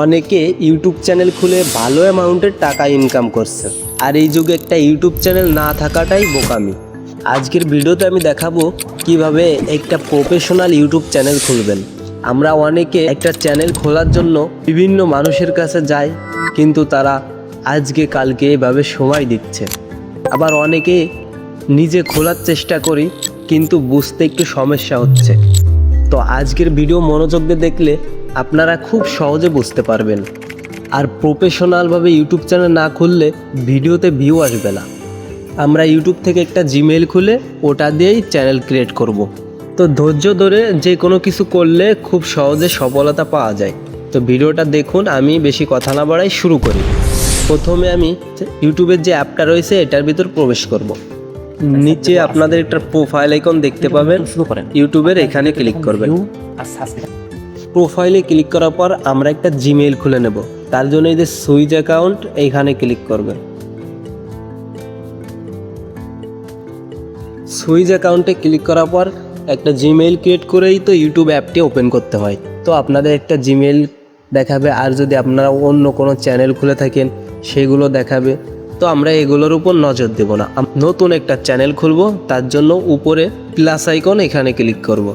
অনেকে YouTube channel খুলে ভালো অ্যামাউন্টের টাকা ইনকাম করছে, আর এই যুগে একটা ইউটিউব চ্যানেল না থাকাটাই বোকামি। আজকের ভিডিওতে আমি দেখাবো কিভাবে একটা প্রফেশনাল ইউটিউব চ্যানেল খুলবেন। আমরা অনেকে একটা চ্যানেল খোলার জন্য বিভিন্ন মানুষের কাছে যাই, কিন্তু তারা আজকে কালকে এভাবে সময় দিচ্ছে। আবার অনেকে নিজে খোলার চেষ্টা করি, কিন্তু বুঝতে একটু সমস্যা হচ্ছে। তো আজকের ভিডিও মনোযোগ দিয়ে দেখলে আপনারা খুব সহজে বুঝতে পারবেন। আর প্রফেশনালভাবে ইউটিউব চ্যানেল না খুললে ভিডিওতে ভিউ আসবে না। আমরা ইউটিউব থেকে একটা জিমেইল খুলে ওটা দিয়েই চ্যানেল ক্রিয়েট করব। তো ধৈর্য ধরে যে কোনো কিছু করলে খুব সহজে সফলতা পাওয়া যায়। তো ভিডিওটা দেখুন, আমি বেশি কথা না বাড়াই শুরু করি। প্রথমে আমি ইউটিউবের যে অ্যাপটা রয়েছে এটার ভিতর প্রবেশ করব। নিচে আপনাদের একটা প্রোফাইল আইকন দেখতে পাবেন, ইউটিউবের এখানে ক্লিক করবেন। প্রোফাইলে ক্লিক করার পর আমরা একটা জিমেইল খুলে নেব। তার জন্য এই যে সুইচ অ্যাকাউন্ট এইখানে ক্লিক করবেন। সুইচ অ্যাকাউন্টে ক্লিক করার পর একটা জিমেইল ক্রিয়েট করেই তো ইউটিউব অ্যাপটি ওপেন করতে হয়। তো আপনাদের একটা জিমেইল দেখাবে, আর যদি আপনারা অন্য কোনো চ্যানেল খুলে থাকেন সেগুলো দেখাবে। তো আমরা এগুলোর উপর নজর দেব না, নতুন একটা চ্যানেল খুলব। তার জন্য উপরে প্লাস আইকন এখানে ক্লিক করব।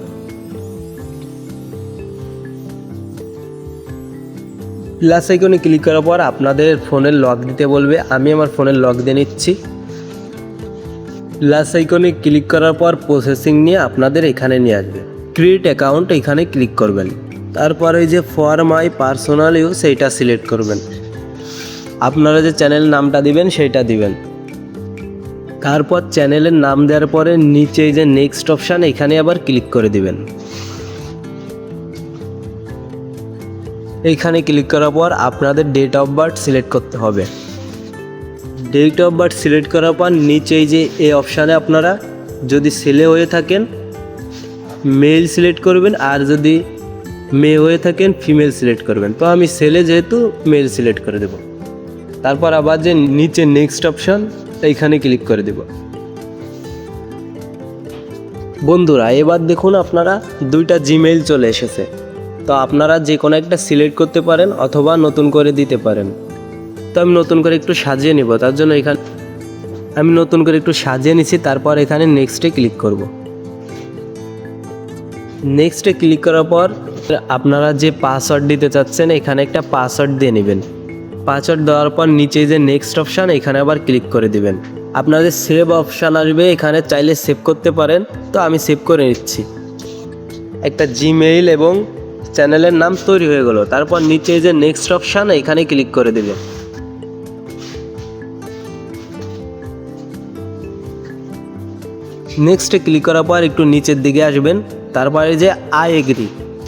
প্লাস আইকনে ক্লিক করার পর আপনাদের ফোনের লক দিতে বলবে, আমি আমার ফোনের লক দিয়ে নিচ্ছি। প্লাস আইকনে ক্লিক করার পর প্রসেসিং নিয়ে আপনাদের এখানে নিয়ে আসবে। ক্রিয়েট অ্যাকাউন্ট এখানে ক্লিক করবেন। তারপর এই যে ফর মাই পার্সোনাল ইউজ সেইটা সিলেক্ট করবেন। আপনারা যে চ্যানেল নামটা দিবেন সেইটা দিবেন। তারপর চ্যানেলের নাম দেওয়ার পরে নিচে এই যে নেক্সট অপশান এখানে আবার ক্লিক করে দিবেন। এইখানে ক্লিক করার পর আপনাদের ডেট অফ বার্থ সিলেক্ট করতে হবে। ডেট অফ বার্থ সিলেক্ট করার পর নিচে এই যে এই অপশানে আপনারা যদি ছেলে হয়ে থাকেন মেল সিলেক্ট করবেন, আর যদি মেয়ে হয়ে থাকেন ফিমেল সিলেক্ট করবেন। তো আমি ছেলে যেহেতু মেল সিলেক্ট করে দেব। তারপর আবার যে নিচে নেক্সট অপশান এইখানে ক্লিক করে দেব। বন্ধুরা এবার দেখুন আপনারা দুইটা জিমেইল চলে এসেছে। তো আপনারা যে কোনো একটা সিলেক্ট করতে পারেন অথবা নতুন করে দিতে পারেন। তো আমি নতুন করে একটু সাজিয়ে নিব, তার জন্য এখানে আমি নতুন করে একটু সাজিয়ে নিছি। তারপর এখানে নেক্সটে ক্লিক করব। নেক্সটে ক্লিক করার পর আপনারা যে পাসওয়ার্ড দিতে চাচ্ছেন এখানে একটা পাসওয়ার্ড দিয়ে নেবেন। পাসওয়ার্ড দেওয়ার পর নিচে যে নেক্সট অপশান এখানে আবার ক্লিক করে দিবেন। আপনাদের সেভ অপশান আসবে, এখানে চাইলে সেভ করতে পারেন। তো আমি সেভ করে নিচ্ছি। একটা জিমেইল এবং চ্যানেলের নাম তৈরি হয়ে গেল। তারপর নিচে যে নেক্সট অপশান এখানে ক্লিক করে দেবেন। নেক্সটে ক্লিক করার পর একটু নিচের দিকে আসবেন। তারপরে যে আই এগ্রি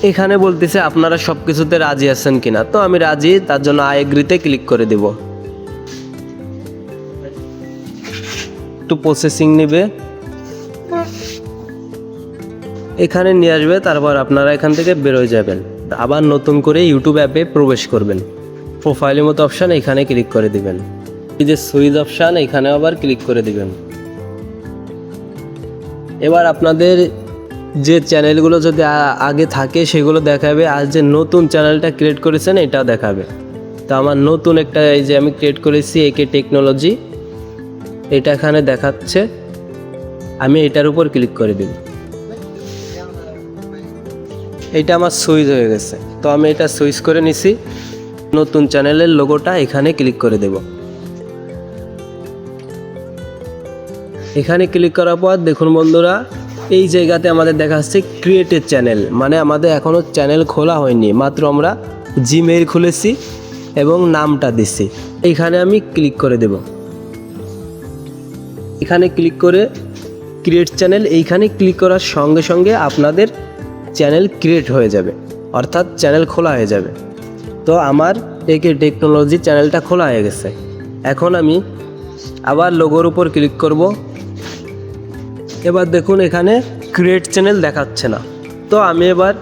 এখানে বলতেছে আপনারা সব কিছুতে রাজি আছেন কিনা। তো আমি রাজি, তার জন্য আই এগ্রিতে ক্লিক করে দেব। একটু প্রসেসিং নেবে, এখানে নিয়ে আসবে। তারপর আপনারা এখান থেকে বেরোয় যাবেন, আবার নতুন করে ইউটিউব অ্যাপে প্রবেশ করবেন। প্রোফাইলের মতো অপশান এখানে ক্লিক করে দিবেন। এই যে সুইচ অপশান এখানে আবার ক্লিক করে দিবেন। এবার আপনাদের যে চ্যানেলগুলো যদি আগে থাকে সেগুলো দেখাবে, আর যে নতুন চ্যানেলটা ক্রিয়েট করেছেন এটাও দেখাবে। তো আমার নতুন একটা এই যে আমি ক্রিয়েট করেছি একে টেকনোলজি, এটা এখানে দেখাচ্ছে। আমি এটার উপর ক্লিক করে দিই। এটা আমার সুইচ হয়ে গেছে। তো আমি এটা সুইচ করে নিছি। নতুন চ্যানেলের লোগোটা এখানে ক্লিক করে দেব। এখানে ক্লিক করার পর দেখুন বন্ধুরা, এই জায়গাতে আমাদের দেখা যাচ্ছে ক্রিয়েটেড চ্যানেল, মানে আমাদের এখনও চ্যানেল খোলা হয়নি, মাত্র আমরা জিমেইল খুলেছি এবং নামটা দিচ্ছি। এখানে আমি ক্লিক করে দেব। এখানে ক্লিক করে ক্রিয়েট চ্যানেল এইখানে ক্লিক করার সঙ্গে সঙ্গে আপনাদের চ্যানেল ক্রিয়েট হয়ে যাবে, অর্থাৎ চ্যানেল খোলা হয়ে যাবে। তো আমার একে টেকনোলজি চ্যানেলটা খোলা হয়ে গেছে। এখন আমি আবার লোগোর উপর ক্লিক করব। এবার দেখুন এখানে ক্রিয়েট চ্যানেল দেখাচ্ছে না। তো আমি এবার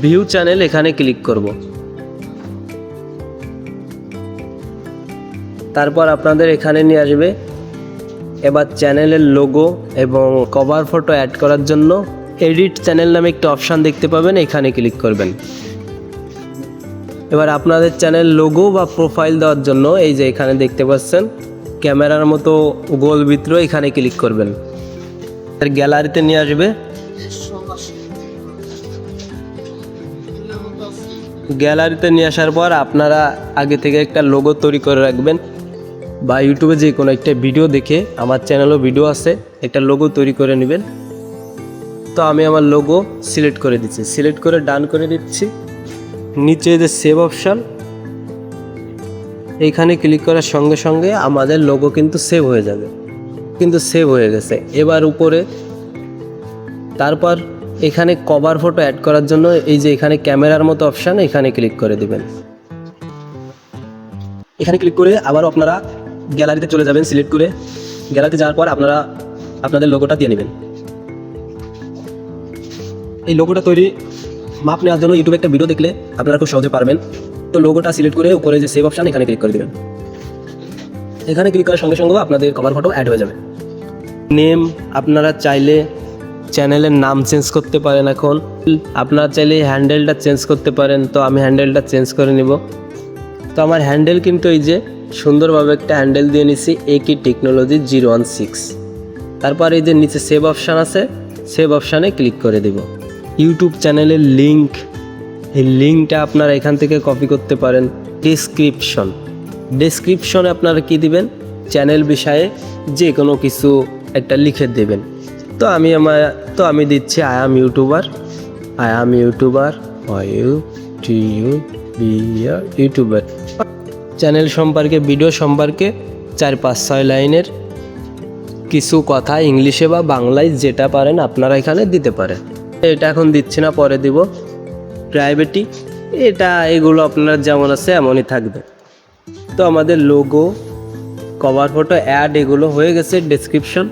ভিউ চ্যানেল এখানে ক্লিক করব। তারপর আপনাদের এখানে নিয়ে আসবে। এবার চ্যানেলের লোগো এবং কভার ফটো অ্যাড করার জন্য এডিট চ্যানেল নামে একটা অপশান দেখতে পাবেন, এখানে ক্লিক করবেন। এবার আপনাদের চ্যানেল লোগো বা প্রোফাইল দেওয়ার জন্য এই যে এখানে দেখতে পাচ্ছেন ক্যামেরার মতো গোল বৃত্ত, এখানে ক্লিক করবেন। গ্যালারিতে নিয়ে আসবে। গ্যালারিতে নিয়ে আসার পর আপনারা আগে থেকে একটা লোগো তৈরি করে রাখবেন, বা ইউটিউবে যে কোনো একটা ভিডিও দেখে, আমার চ্যানেলও ভিডিও আছে, একটা লোগো তৈরি করে নেবেন। তো আমি আমার লোগো সিলেক্ট করে দিচ্ছি, সিলেক্ট করে ডান করে দিচ্ছি। নিচে যে সেভ অপশান, এইখানে ক্লিক করার সঙ্গে সঙ্গে আমাদের লোগো কিন্তু সেভ হয়ে যাবে, কিন্তু সেভ হয়ে গেছে। এবার উপরে তারপর এখানে কভার ফটো অ্যাড করার জন্য এই যে এখানে ক্যামেরার মতো অপশান, এখানে ক্লিক করে দিবেন। এখানে ক্লিক করে আবার আপনারা গ্যালারিতে চলে যাবেন। সিলেক্ট করে গ্যালারিতে যাওয়ার পর আপনারা আপনাদের লোগোটা দিয়ে নেবেন। এই লোগোটা তৈরি মাপ নেওয়ার জন্য ইউটিউবে একটা ভিডিও দেখলে আপনারা খুব সহজে পারবেন। তো লোগোটা সিলেক্ট করে উপরে যে সেভ অপশান, এখানে ক্লিক করে দেবেন। এখানে ক্লিক করার সঙ্গে সঙ্গে আপনাদের কভার ফটো অ্যাড হয়ে যাবে। নেম আপনারা চাইলে চ্যানেলের নাম চেঞ্জ করতে পারেন। এখন আপনারা চাইলে হ্যান্ডেলটা চেঞ্জ করতে পারেন। তো আমি হ্যান্ডেলটা চেঞ্জ করে নিব। তো আমার হ্যান্ডেল কিন্তু এই যে সুন্দরভাবে একটা হ্যান্ডেল দিয়ে নিছি, একি টেকনোলজি 016। তারপর এই যে নিচে সেভ অপশান আছে, সেভ অপশানে ক্লিক করে দেব। ইউটিউব চ্যানেলের লিঙ্ক, এই লিঙ্কটা আপনারা এখান থেকে কপি করতে পারেন। ডেসক্রিপশনে আপনারা কি দিবেন, চ্যানেল বিষয়ে যে কোনো কিছু একটা লিখে দেবেন। তো আমি দিচ্ছি I am YouTuber, YouTuber. Channel সম্পর্কে, ভিডিও সম্পর্কে 4-5-6 লাইনের কিছু কথা ইংলিশে বা বাংলায় যেটা পারেন আপনারা এখানে দিতে পারেন। এটা এখন দিচ্ছি না, পরে দিব। প্রাইভেটি, এগুলো আপনার যেমন আছে এমনই থাকবে। তো আমাদের লোগো, কভার ফটো, অ্যাড এগুলো হয়ে গেছে, ডেসক্রিপশন।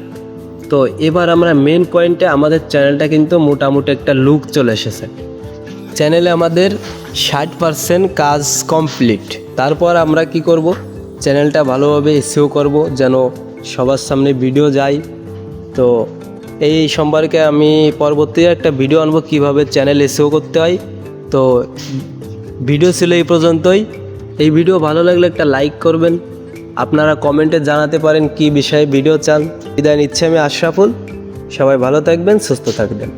তো এবার আমরা মেন পয়েন্টে, আমাদের চ্যানেলটা কিন্তু মোটামুটি একটা লুক চলে এসেছে। চ্যানেলে আমাদের 60% কাজ কমপ্লিট। তারপর আমরা কি করব, চ্যানেলটা ভালোভাবে এসইও করব, যেন সবার সামনে ভিডিও যায়। তো এই সম্পর্কে আমি পরবর্তী একটা ভিডিও আনবো কীভাবে চ্যানেল এসইও করতে হয়। তো ভিডিও ছিল এই পর্যন্তই। এই ভিডিও ভালো লাগলে একটা লাইক করবেন। আপনারা কমেন্টে জানাতে পারেন কী বিষয়ে ভিডিও চান। বিদায় নিচ্ছি আমি আশরাফুল। সবাই ভালো থাকবেন, সুস্থ থাকবেন।